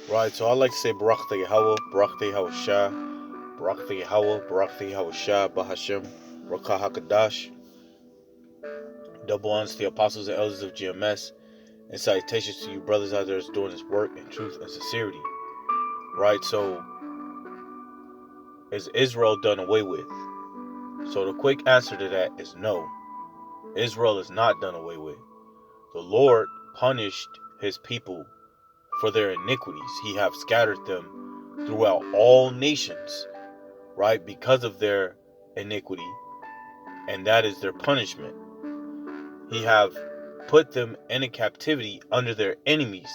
Right, so I like to say Barak Yahweh, Barak Shah, Barak Yahweh, Barak Shah, Bahashem, Rakah HaKadash. Double honors to the apostles and elders of GMS, and salutations to you brothers out there doing this work in truth and sincerity. Right, so is Israel done away with? So the quick answer to that is no. Israel is not done away with. The Lord punished his people for their iniquities. He have scattered them throughout all nations, right, because of their iniquity, and that is their punishment. He have put them in a captivity under their enemies,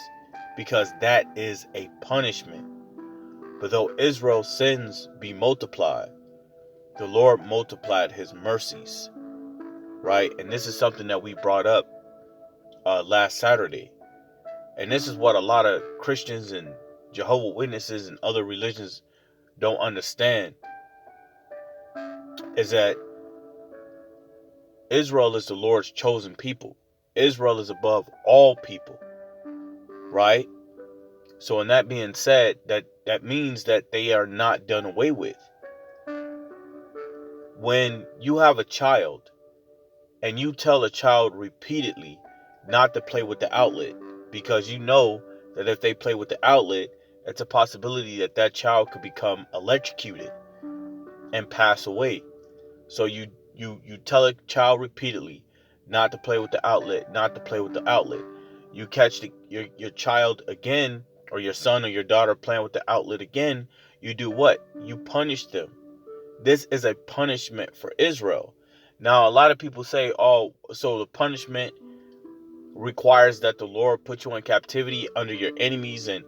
because that is a punishment. But though Israel's sins be multiplied, the Lord multiplied his mercies, right? And this is something that we brought up last Saturday. And this is what a lot of Christians and Jehovah's Witnesses and other religions don't understand, is that Israel is the Lord's chosen people. Israel is above all people, right? So in that being said, that means that they are not done away with. When you have a child and you tell a child repeatedly not to play with the outlet, because you know that if they play with the outlet, it's a possibility that that child could become electrocuted and pass away. So you tell a child repeatedly not to play with the outlet, not to play with the outlet. You catch your child again, or your son or your daughter playing with the outlet again, you do what? You punish them. This is a punishment for Israel. Now, a lot of people say, oh, so the punishment requires that the Lord put you in captivity under your enemies, and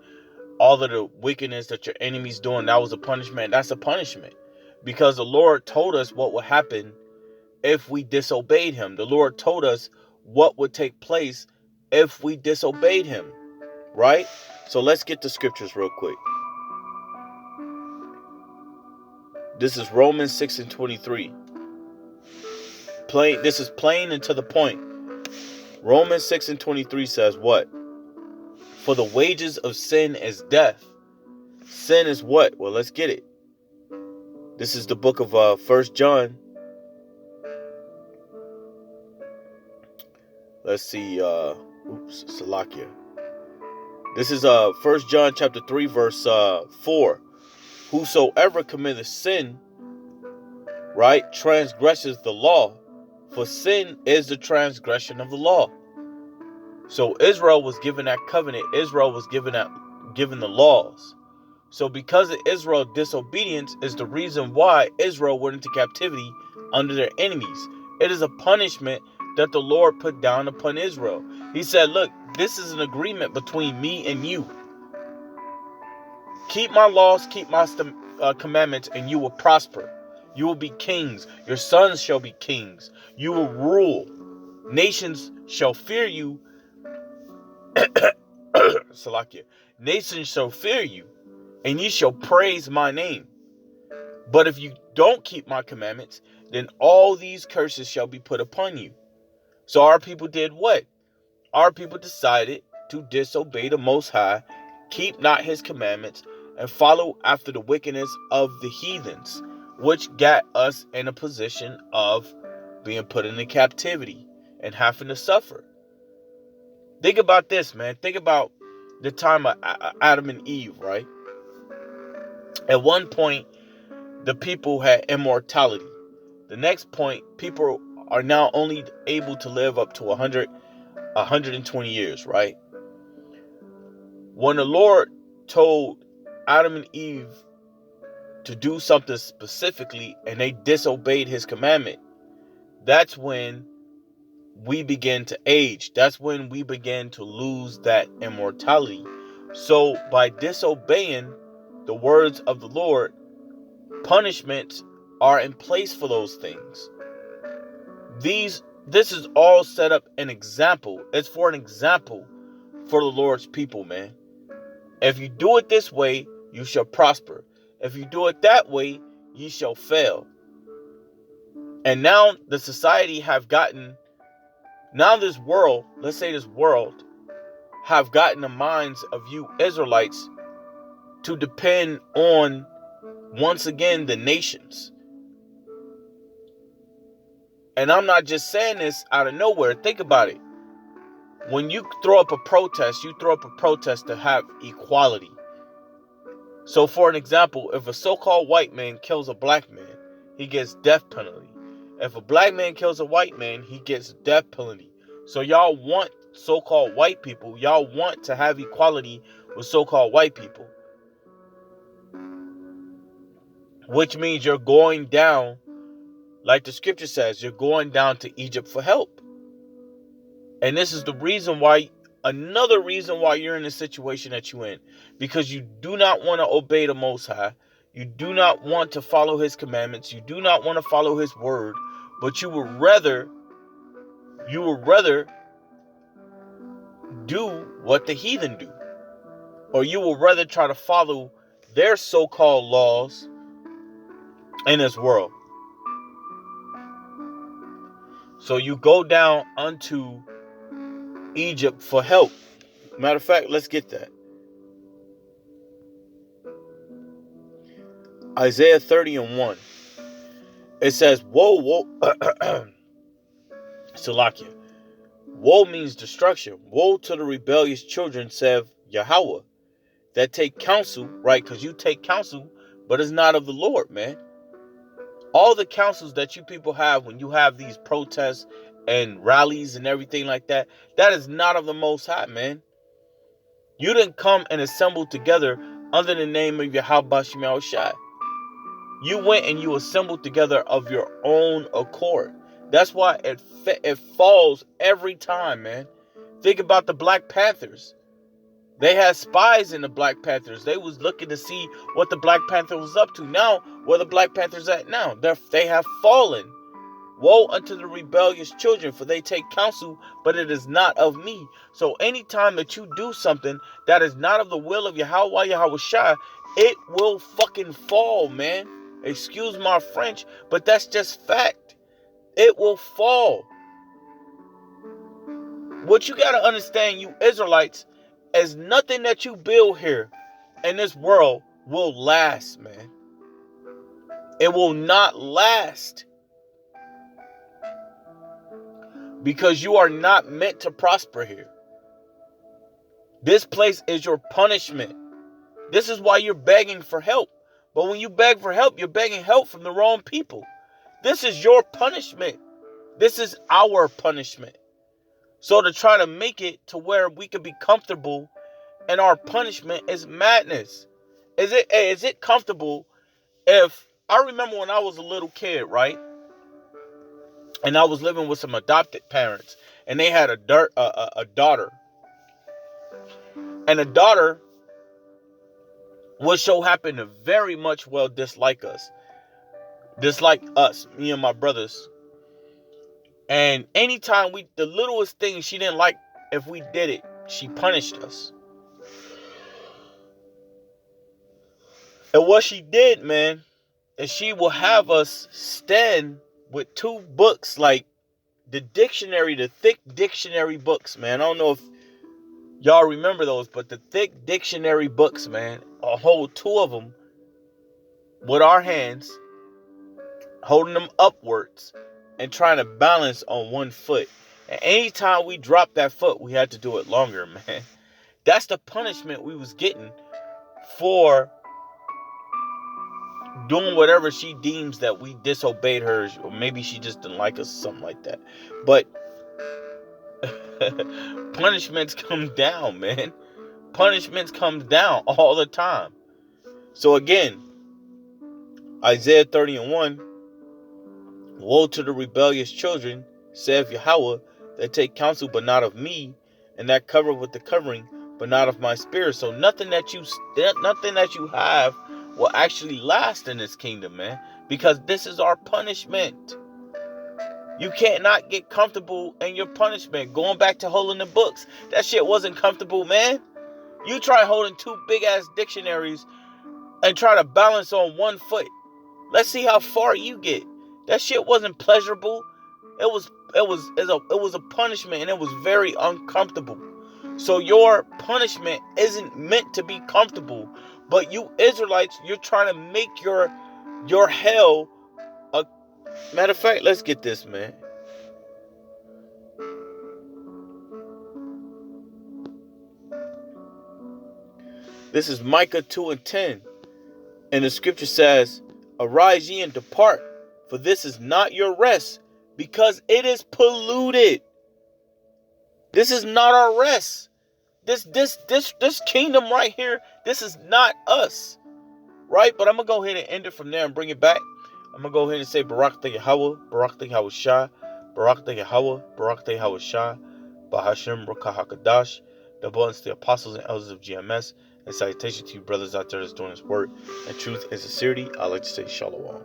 all of the wickedness that your enemies doing, that was a punishment. That's a punishment, because the Lord told us what would happen if we disobeyed him. The Lord told us what would take place if we disobeyed him, right? So let's get the scriptures real quick. This is Romans 6:23. This is plain and to the point. Romans 6:23 says what? For the wages of sin is death. Sin is what? Well, let's get it. This is the book of 1 John. Let's see. Salakia. This is 1 John chapter 3 verse 4. Whosoever committeth sin, right, transgresses the law, for sin is the transgression of the law. So Israel was given that covenant. Israel was given the laws. So because of Israel's disobedience is the reason why Israel went into captivity under their enemies. It is a punishment that the Lord put down upon Israel. He said, look, this is an agreement between me and you. Keep my laws, keep my commandments, and you will prosper. You will be kings. Your sons shall be kings. You will rule. Nations shall fear you. Salakia. Nations shall fear you, and ye shall praise my name. But if you don't keep my commandments, then all these curses shall be put upon you. So our people did what? Our people decided to disobey the Most High, keep not his commandments, and follow after the wickedness of the heathens, which got us in a position of being put into captivity and having to suffer. Think about this, man. Think about the time of Adam and Eve, right? At one point, the people had immortality. The next point, people are now only able to live up to 120 years, right? When the Lord told Adam and Eve to do something specifically and they disobeyed his commandment, that's when we begin to age. That's when we begin to lose that immortality. So by disobeying the words of the Lord, punishments are in place for those things. This is all set up an example. It's for an example for the Lord's people, man. If you do it this way, you shall prosper. If you do it that way, ye shall fail. And now the society have gotten, now this world, let's say this world, have gotten the minds of you Israelites to depend on, once again, the nations. And I'm not just saying this out of nowhere. Think about it. When you throw up a protest, you throw up a protest to have equality. So for an example, if a so-called white man kills a black man, he gets death penalty. If a black man kills a white man, he gets death penalty. So y'all want so-called white people, y'all want to have equality with so-called white people. Which means you're going down, like the scripture says, you're going down to Egypt for help. And this is the reason why, another reason why you're in the situation that you're in. Because you do not want to obey the Most High. You do not want to follow His commandments. You do not want to follow His word. But you would rather do what the heathen do. Or you will rather try to follow their so-called laws in this world. So you go down unto Egypt for help. Matter of fact, let's get that. Isaiah 30:1. It says, woe, Salakia. Woe means destruction. Woe to the rebellious children, saith Yahweh, that take counsel, right? Because you take counsel, but it's not of the Lord, man. All the counsels that you people have when you have these protests and rallies and everything like that, that is not of the Most High, man. You didn't come and assemble together under the name of Yahweh Shema Shai. You went and you assembled together of your own accord. That's why it falls every time, man. Think about the Black Panthers. They had spies in the Black Panthers. They was looking to see what the Black Panther was up to. Now, where the Black Panthers at now? They have fallen. Woe unto the rebellious children, for they take counsel, but it is not of me. So anytime that you do something that is not of the will of Yahweh Yahawashi, it will fucking fall, man. Excuse my French, but that's just fact. It will fall. What you gotta understand, you Israelites, is nothing that you build here in this world will last, man. It will not last. Because you are not meant to prosper here. This place is your punishment. This is why you're begging for help. But when you beg for help, you're begging help from the wrong people. This is your punishment. This is our punishment. So to try to make it to where we can be comfortable and our punishment is madness. Is it comfortable if, I remember when I was a little kid, right? And I was living with some adopted parents. And they had a daughter. And the daughter would so happen to very much well dislike us. Dislike us, me and my brothers. And anytime the littlest thing she didn't like, if we did it, she punished us. And what she did, man, is she will have us stand with two books, like the thick dictionary books, man. I don't know if y'all remember those, but the thick dictionary books, man, a whole two of them with our hands, holding them upwards and trying to balance on one foot. And anytime we dropped that foot, we had to do it longer, man. That's the punishment we was getting for doing whatever she deems that we disobeyed her, or maybe she just didn't like us, something like that. But punishments come down, man. Punishments come down all the time. So again, Isaiah 30:1, woe to the rebellious children, saith Yahweh, that take counsel but not of me, and that cover with the covering but not of my spirit. So nothing that you have will actually last in this kingdom, man, because this is our punishment. You can't not get comfortable in your punishment. Going back to holding the books, that shit wasn't comfortable, man. You try holding two big ass dictionaries and try to balance on one foot. Let's see how far you get. That shit wasn't pleasurable. It was a punishment, and it was very uncomfortable. So your punishment isn't meant to be comfortable. But you Israelites, you're trying to make your hell a... Matter of fact, let's get this, man. This is Micah 2:10. And the scripture says, arise ye and depart, for this is not your rest, because it is polluted. This is not our rest. This kingdom right here, this is not us. Right? But I'm going to go ahead and end it from there and bring it back. I'm going to go ahead and say Barak the Yahweh, Barak the Yahweh Shah, Barak the Yahweh, Barak the Yahweh Shah, Bahashem Rakah HaKadosh, the abundance to the apostles and elders of GMS, and salutation to you brothers out there that's doing this work in truth and sincerity. I like to say Shalom.